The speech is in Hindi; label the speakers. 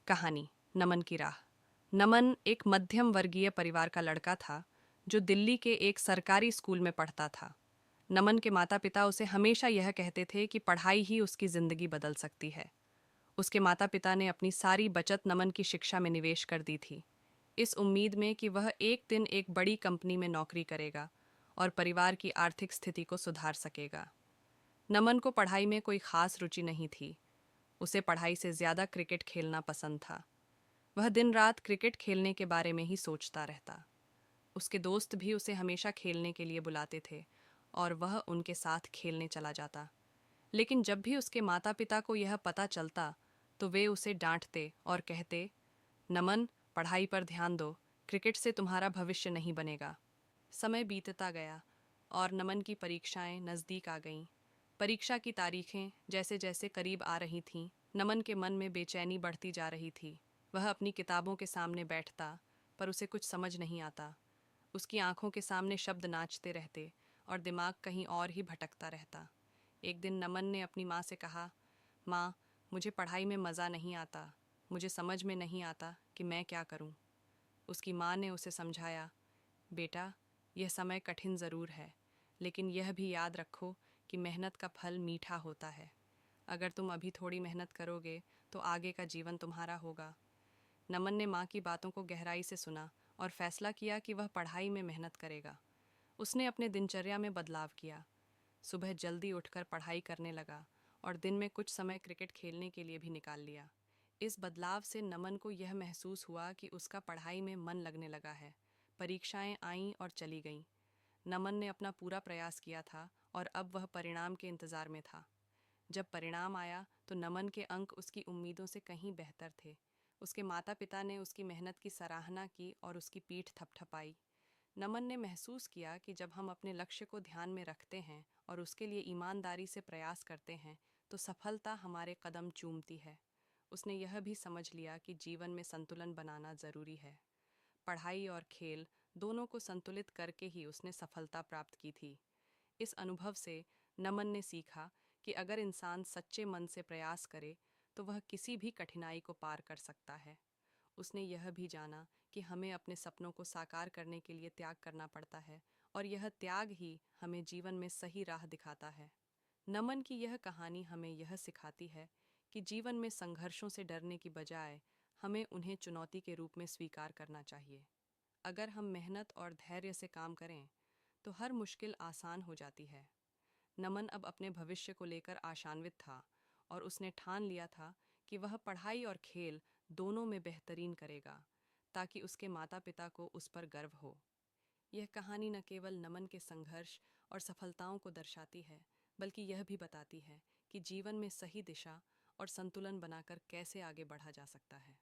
Speaker 1: कहानी नमन की राह। नमन एक मध्यम वर्गीय परिवार का लड़का था जो दिल्ली के एक सरकारी स्कूल में पढ़ता था। नमन के माता पिता उसे हमेशा यह कहते थे कि पढ़ाई ही उसकी जिंदगी बदल सकती है। उसके माता पिता ने अपनी सारी बचत नमन की शिक्षा में निवेश कर दी थी, इस उम्मीद में कि वह एक दिन एक बड़ी कंपनी में नौकरी करेगा और परिवार की आर्थिक स्थिति को सुधार सकेगा। नमन को पढ़ाई में कोई खास रुचि नहीं थी। उसे पढ़ाई से ज्यादा क्रिकेट खेलना पसंद था। वह दिन रात क्रिकेट खेलने के बारे में ही सोचता रहता। उसके दोस्त भी उसे हमेशा खेलने के लिए बुलाते थे और वह उनके साथ खेलने चला जाता। लेकिन जब भी उसके माता पिता को यह पता चलता तो वे उसे डांटते और कहते, नमन, पढ़ाई पर ध्यान दो, क्रिकेट से तुम्हारा भविष्य नहीं बनेगा। समय बीतता गया और नमन की परीक्षाएं नज़दीक आ गईं। परीक्षा की तारीखें जैसे जैसे करीब आ रही थीं, नमन के मन में बेचैनी बढ़ती जा रही थी। वह अपनी किताबों के सामने बैठता, पर उसे कुछ समझ नहीं आता। उसकी आंखों के सामने शब्द नाचते रहते और दिमाग कहीं और ही भटकता रहता। एक दिन नमन ने अपनी माँ से कहा, माँ, मुझे पढ़ाई में मज़ा नहीं आता। मुझे समझ में नहीं आता कि मैं क्या करूँ। उसकी माँ ने उसे समझाया, बेटा, यह समय कठिन ज़रूर है, लेकिन यह भी याद रखो कि मेहनत का फल मीठा होता है। अगर तुम अभी थोड़ी मेहनत करोगे तो आगे का जीवन तुम्हारा होगा। नमन ने माँ की बातों को गहराई से सुना और फैसला किया कि वह पढ़ाई में मेहनत करेगा। उसने अपने दिनचर्या में बदलाव किया। सुबह जल्दी उठकर पढ़ाई करने लगा और दिन में कुछ समय क्रिकेट खेलने के लिए भी निकाल लिया। इस बदलाव से नमन को यह महसूस हुआ कि उसका पढ़ाई में मन लगने लगा है। परीक्षाएं आईं और चली गईं। नमन ने अपना पूरा प्रयास किया था और अब वह परिणाम के इंतजार में था। जब परिणाम आया तो नमन के अंक उसकी उम्मीदों से कहीं बेहतर थे। उसके माता पिता ने उसकी मेहनत की सराहना की और उसकी पीठ थपथपाई। नमन ने महसूस किया कि जब हम अपने लक्ष्य को ध्यान में रखते हैं और उसके लिए ईमानदारी से प्रयास करते हैं तो सफलता हमारे कदम चूमती है। उसने यह भी समझ लिया कि जीवन में संतुलन बनाना जरूरी है। पढ़ाई और खेल दोनों को संतुलित करके ही उसने सफलता प्राप्त की थी। इस अनुभव से नमन ने सीखा कि अगर इंसान सच्चे मन से प्रयास करे तो वह किसी भी कठिनाई को पार कर सकता है। उसने यह भी जाना कि हमें अपने सपनों को साकार करने के लिए त्याग करना पड़ता है और यह त्याग ही हमें जीवन में सही राह दिखाता है। नमन की यह कहानी हमें यह सिखाती है कि जीवन में संघर्षों से डरने की बजाय हमें उन्हें चुनौती के रूप में स्वीकार करना चाहिए। अगर हम मेहनत और धैर्य से काम करें तो हर मुश्किल आसान हो जाती है। नमन अब अपने भविष्य को लेकर आशान्वित था और उसने ठान लिया था कि वह पढ़ाई और खेल दोनों में बेहतरीन करेगा, ताकि उसके माता पिता को उस पर गर्व हो। यह कहानी न केवल नमन के संघर्ष और सफलताओं को दर्शाती है, बल्कि यह भी बताती है कि जीवन में सही दिशा और संतुलन बनाकर कैसे आगे बढ़ा जा सकता है।